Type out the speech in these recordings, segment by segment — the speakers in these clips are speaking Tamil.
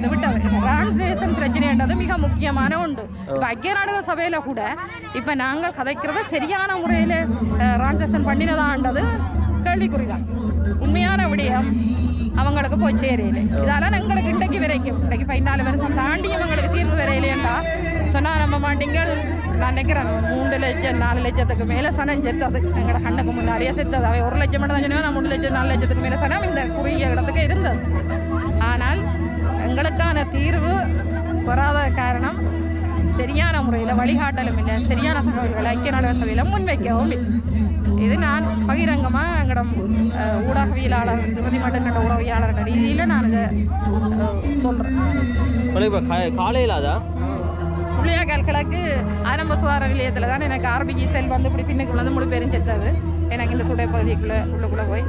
இது விட்டது டிரான்ஸ்லேஷன் பிரச்சனைன்றது மிக முக்கியமான உண்டு. இப்போ ஐக்கிய நாடுகள் சபையில் கூட இப்போ நாங்கள் கதைக்கிறத சரியான முறையில் டிரான்ஸ்லேஷன் பண்ணினதான்றது கேள்விக்குறிதான். உண்மையான விடயம் அவங்களுக்கு போய் சேரையில. இதால எங்களுக்கு இன்றைக்கு வரைக்கும் இன்றைக்கு 14 வருஷம் தாண்டியும் எங்களுக்கு தீர்வு வரையிலேண்டா சொன்னால் நம்ப மாட்டீங்க. நான் நினைக்கிறேன் 3 லட்சம் 4 லட்சத்துக்கு மேலே சனம் செத்தது எங்களோட கண்ணுக்கு முன்னாடியே செத்தது. அவை 1 லட்சம் மட்டும் தான் சொன்னா 3 லட்சம் 4 லட்சத்துக்கு மேலே சனம் இந்த குறுகிய இடத்துக்கு இருந்தது. ஆனால் எங்களுக்கான தீர்வு வராத காரணம் சரியான முறையில் வழிகாட்டலும் இல்லை, சரியான தகவல்களை ஐக்கிய நாடுகள் சபையில் முன்வைக்கவும் இல்லை. இது நான் பகிரங்கமாக எங்களிடம் ஊடகவியலாளர் மட்டும் ஊடகவியலாளர் ரீதியில் நான் இதை சொல்கிறேன். இப்போ காலையில் அதான் புள்ளியாக்கால் கிழக்கு ஆரம்ப சுகாதார நிலையத்தில் தான் எனக்கு ஆர்பிஜி செல் வந்து இப்படி பின்னுக்கு வந்து முழு பேரும் செத்தது. எனக்கு இந்த துடை பகுதிக்குள்ளே உள்ளுக்குள்ளே போய்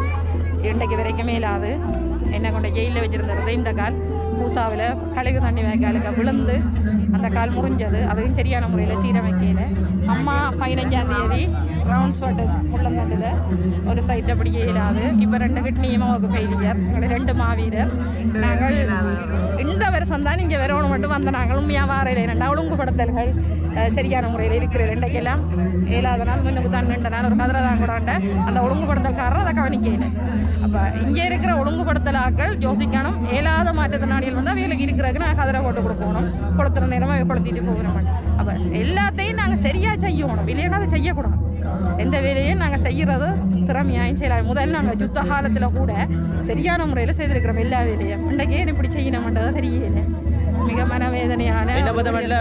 இன்றைக்கு வரைக்குமே இல்லாது என்னை கொண்ட ஜெயிலில் வச்சுருந்தது. இந்த கால் பூசாவில் கழிவு தண்ணி வாய்க்காலுக்கு விழுந்து அந்த கால் முறிஞ்சது. அதுவும் சரியான முறையில் சீரமைக்கையில் அம்மா 15ஆம் தேதி ரவுண்ட்ஸ் வாட்டர் முள்ளந்தண்டில் ஒரு சைட் அப்படியே இல்லாது. இப்போ 2 கிட்னியும் அவருக்கு ஃபெயிலியர். 2 மாவீரர். நாங்கள் இந்த வருஷம் தான் இங்கே வரணும் மட்டும் வந்த நாங்கள் உண்மையாக வாரையில் 2 ஒழுங்குபடுத்தல்கள் சரியான முறையில் இருக்கிறது. இன்றைக்கெல்லாம் 7வது நாள் முன்னுக்கு தான் 2 நாள் ஒரு கதிரை தான் கூட அந்த ஒழுங்குபடுத்தல்காரர் அதை கவனிக்கல. அப்போ இங்கே இருக்கிற ஒழுங்குபடுத்தலாக்கள் யோசிக்கணும். 7வது மாற்றுத்திறனாளிகள் வந்து அவைகளுக்கு இருக்கிறதுக்கு நாங்கள் கதிரை போட்டு கொடுக்கணும். கொளுத்துற நேரமாக கொளுத்திட்டு போகணும். அப்போ எல்லாத்தையும் நாங்கள் சரியாக செய்யணும், இல்லைன்னா அதை செய்யக்கூடாது. எந்த வேலையும் நாங்கள் செய்கிறது திறமையாயும் செய்யலாம். முதல்ல நாங்கள் யுத்த காலத்தில் கூட சரியான முறையில் செய்திருக்கிறோம் எல்லா வேலையும். இன்றைக்கே இப்படி செய்யணும்ன்றதை தெரியல. மிக மனவேதனையான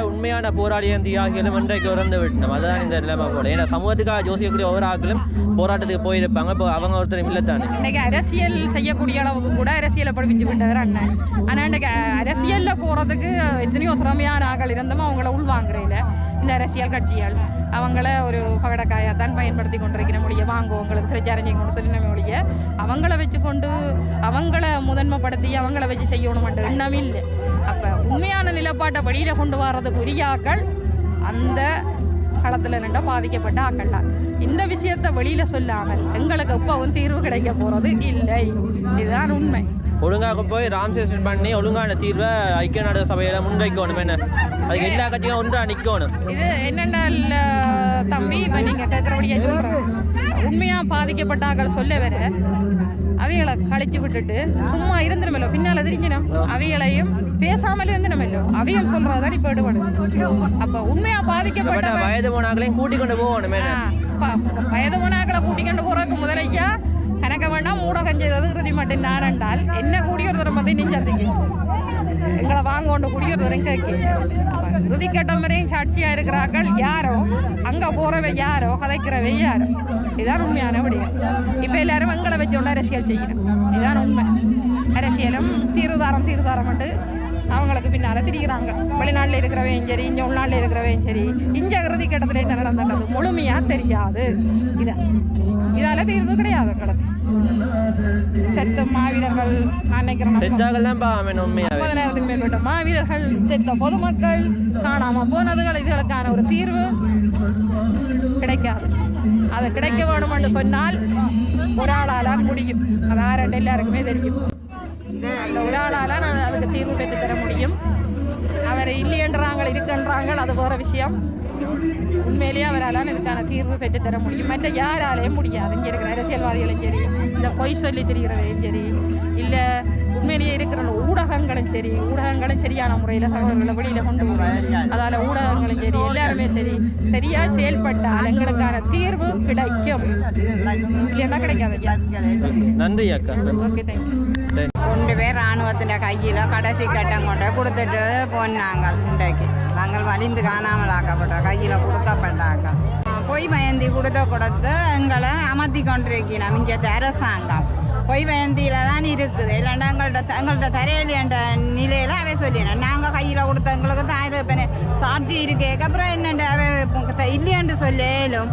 உண்மையான போராளியும் தியாகிகளும் இன்றைக்கு இறந்து விட்டோம். அதுதான் இந்த நிலைமை போல. ஏன்னா சமூகத்துக்காக யோசிக்கக்கூடிய ஒவ்வொரு ஆக்களும் போராட்டத்துக்கு போயிருப்பாங்க. இப்போ அவங்க ஒருத்தர் இல்லைத்தானே. இன்னைக்கு அரசியல் செய்யக்கூடிய அளவுக்கு கூட அரசியலை படிப்பிச்சு விட்டவர் அண்ணன். ஆனால் இன்றைக்கு அரசியலில் போகிறதுக்கு எத்தனையோ திறமையான ஆக்கள் இருந்தோமோ அவங்கள உள்வாங்குறையில் இந்த அரசியல் கட்சிகள் அவங்கள ஒரு பகடக்காயாக தான் பயன்படுத்தி கொண்டிருக்கிற முடிய வாங்குவோம் உங்களுக்கு பிரச்சாரம் செய்யணும்னு சொல்லி நம்ம முடிய அவங்கள வச்சு கொண்டு அவங்கள முதன்மைப்படுத்தி அவங்கள வச்சு செய்யணும்ன்ற எண்ணமே இல்லை. அப்போ உண்மையான நிலப்பாட்டை வெளியில் கொண்டு வர்றதுக்கு உரிய ஆக்கள் அந்த களத்தில் நின்று பாதிக்கப்பட்ட ஆக்கள் தான். இந்த விஷயத்தை வெளியில் சொல்லாமல் எங்களுக்கு எப்பவும் தீர்வு கிடைக்க போகிறது இல்லை. இதுதான் உண்மை. ஒழுங்காக போய் டிரான்ஸ்லேஷன் பண்ணி ஒழுங்கான தீர்வை ஐக்கிய நாடுகள் சபையில் முன்வைக்கணும். என்ன அதுக்கு எல்லா கட்சியும் ஒன்றாக நிற்கணும். இது என்னென்ன தம்பி இப்போ நீங்கள் கேட்குறபடியே சொல்கிறேன். உண்மையாக பாதிக்கப்பட்ட ஆக்கள் சொல்ல வர அவைகளை கழிச்சு விட்டுட்டு சும்மா இருந்துடுமല്ലോ பின்னால் தெரிஞ்சிடும். அவைகளையும் பேசாமல் இருந்துடுமല്ലോ. அவைகள் சொல்றதுதான் இப்போ எடுபடுது. அப்போ உண்மையா பாதிக்கப்பட்ட வயது போனாக்களையும் கூட்டிக் கொண்டு போகணும். வயது போனாக்களை கூட்டிக்கொண்டு போறதுக்கு முதலையா கணக்க வேண்டாம். ஊடகம் செய்தது இறுதி மட்டும் நான் என்றால் என்ன குடியொருத்தரம் வந்து நெஞ்சந்திக்கு எங்களை வாங்க கொண்டு குடியொருத்தரும் கேட்க. அப்போ இறுதி கட்டம் வரையும் சாட்சியா இருக்கிறார்கள் யாரோ, அங்க போறவை யாரோ, கதைக்கிறவை யாரோ. இதுதான் உண்மையான விடயம். இப்போ எல்லாரும் எங்களை வச்சோன்னு அரசியல் செய்யணும். இதுதான் உண்மை. அரசியலும் தீர்வுதாரம் மட்டும் அவங்களுக்கு பின்னால் திரிகிறாங்க. வெளிநாட்டில் இருக்கிறவையும் சரி, இங்கே உள்நாட்டில் இருக்கிறவையும் சரி, இங்கே இறுதி கட்டத்தில் என்ன நடந்தது முழுமையாக தெரியாது. இதால தீர்வு கிடையாது. எங்களுக்கு செத்த மாவீரர்கள் நினைக்கிறேன் 50,000க்கு மேற்பட்ட மாவீரர்கள், செத்த பொதுமக்கள், காணாம போனதுகள், இதுகளுக்கான ஒரு தீர்வு கிடைக்காது. அது கிடைக்க வேணும் என்று சொன்னால் ஒரு ஆளால் முடியும். அது ஆரண்டு எல்லாருக்குமே தெரியும். அந்த ஒரு ஆளால் நான் அதுக்கு தீர்வு பெற்று தர முடியும். அவர் இல்லையன்றாங்க இருக்குன்றாங்க, அது வேற விஷயம். உண்மையிலேயே அவரால் இதுக்கான தீர்வு பெற்று தர முடியும். மற்ற யாராலையும் முடியாது. இங்கே இருக்கிற அரசியல்வாதிகளும் சரி, இந்த பொய் சொல்லி தெரிகிறதையும் சரி, இல்லை உண்மையிலேயே இருக்கிற ஊடகங்களும் சரியான முறையில் தகவல்களை வெளியில் கொண்டு போகிறாங்க. அதால் ஊடகங்களும் சரி எல்லாருமே சரியாக செயல்பட்டால் எங்களுக்கான தீர்வு கிடைக்கும். இல்லைன்னா கிடைக்காது. நன்றி அக்கா. Okay, thank you. 2 பேர் இராணுவத்தின் கையில் கடைசி கட்டம் கொண்டு கொடுத்துட்டு போனாங்க. இன்றைக்கு நாங்கள் வலிந்து காணாமல் ஆக்கப்பட்டோம். கையில் கொடுக்கப்பட்டாங்க. பொய் பயந்தி கொடுத்து எங்களை அமர்த்தி கொண்டிருக்கணும். இங்கே அரசாங்கம் பொய் பயந்தியில் தான் இருக்குது. இல்லைன்னா எங்கள்கிட்ட தரையில் என்ற நிலையில் அவை சொல்லிடணும். நாங்கள் கையில் கொடுத்த எங்களுக்கு தான் இது இப்போ சாட்சி இருக்கேக்க அப்புறம் என்னென்று அவர் இல்லையென்று சொல்லலும்.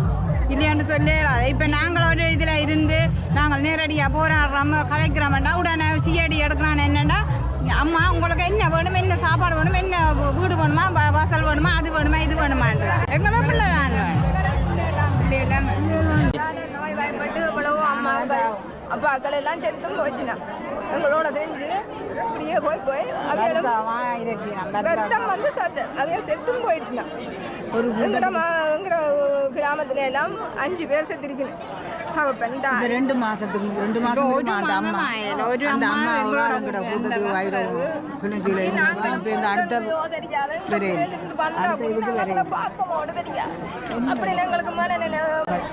இப்போ நாங்கள் ஒரு இதில் இருந்து நாங்கள் நேரடியாக போராடுறோம் கதைக்கிறோம்டா உடனே சிஐடி எடுக்கிறான்னு என்னென்னா அம்மா உங்களுக்கு என்ன வேணும், என்ன சாப்பாடு வேணும், என்ன வீடு வேணுமா, வாசல் வேணுமா, அது வேணுமா, இது வேணுமான்றதான் எங்களோ பிள்ளை தான். நோய் வாய்ப்பட்டு இவ்வளவோ அம்மாவுகள் அப்பாக்கள் எல்லாம் செத்தும் போச்சுனா எங்களோட தெரிஞ்சு இப்படியே போய் ரத்தம் வந்து அதையும் செத்தும் போயிட்டுனா எங்கட கிராமத்துல எல்லாம் 5 பேர் செத்துருக்கணும். தகப்பன் தான் 2 மாசத்துக்கு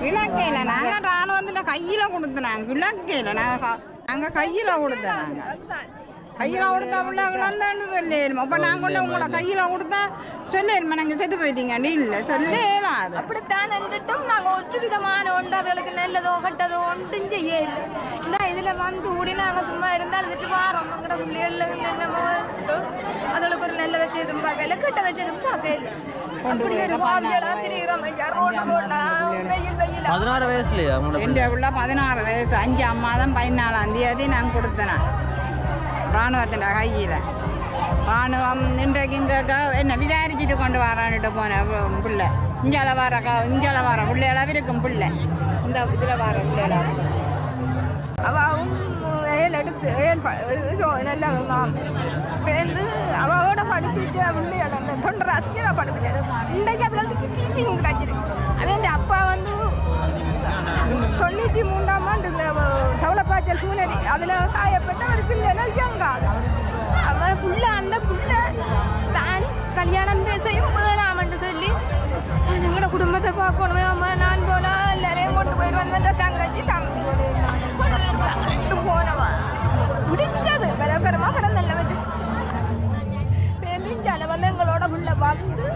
இலக்கையில நாங்க ராணுவத்துல கையில கொடுத்தனாங்க. இலக்கையில நாங்க கையில கொடுத்தனாங்க. கையில கொடுத்தா பிள்ளைங்களான்னு சொல்லிடுமா. அப்ப நாங்க கொண்டு உங்களை கையில கொடுத்தா சொல்லிடுமா நாங்க செத்து போயிட்டீங்க இல்லை சொல்லலாம். அப்படித்தான் என்றும் நாங்கள் ஒரு விதமான ஒன்று அதுகளுக்கு நல்லதோ கட்டதோ ஒன்றும் செய்ய இல்லை. இந்த இதில் வந்து ஊடி நாங்கள் சும்மா இருந்தால் அழுதுட்டு வாரோம். எங்கட பிள்ளைகள் என்னமோ அதுகளுக்கு ஒரு நல்லதை செய்தும் பார்க்கல கெட்டதை செய்தும் பார்க்கல. அப்படி ஒரு பாவியெல்லாம் திரிகிறோம். ரோடு போடலாம் வெயில் வெயில் 16 வயசுலையா? என் உள்ள 16 வயசு 5 மாதம் 14ஆம் தேதி நான் கொடுத்தேன் ராணுவத்தின் கையில். ராணுவம் இன்றைக்கு இங்கே என்ன விசாரிச்சுட்டு கொண்டு வரான்ட்டு போன பிள்ளை இஞ்சால வர பிள்ளைகளாக இருக்கும் பிள்ளை இந்த இதில் வர பிள்ளைகளாக அவவும் எடுத்து நல்லா வந்து அவளோட படிச்சுட்டு பிள்ளையோட அந்த தொண்டரை அசிங்கமாக படிப்பிச்சேன். இன்றைக்கு அதுகளுக்கு டீச்சிங் கிடைச்சிருக்கு. அவன் அப்பா வந்து 93ஆம் ஆண்டு சவளப்பாய்ச்சல் சூனரி அதில் காயப்பட்ட ஒரு பிள்ளைகள் இயங்காது. அவன் புள்ள அந்த புள்ள தான் கல்யாணம் பேசையும் வேணாமன்ட்டு சொல்லி எங்களோட குடும்பத்தை பார்க்கணுமே. அம்மா நான் போனா எல்லாரையும் கொண்டு போயிடுவேன். வந்த தங்கச்சி தம்பி போனவா முடிஞ்சது பரபரமாக நல்ல வந்து எங்களோட புள்ள வந்து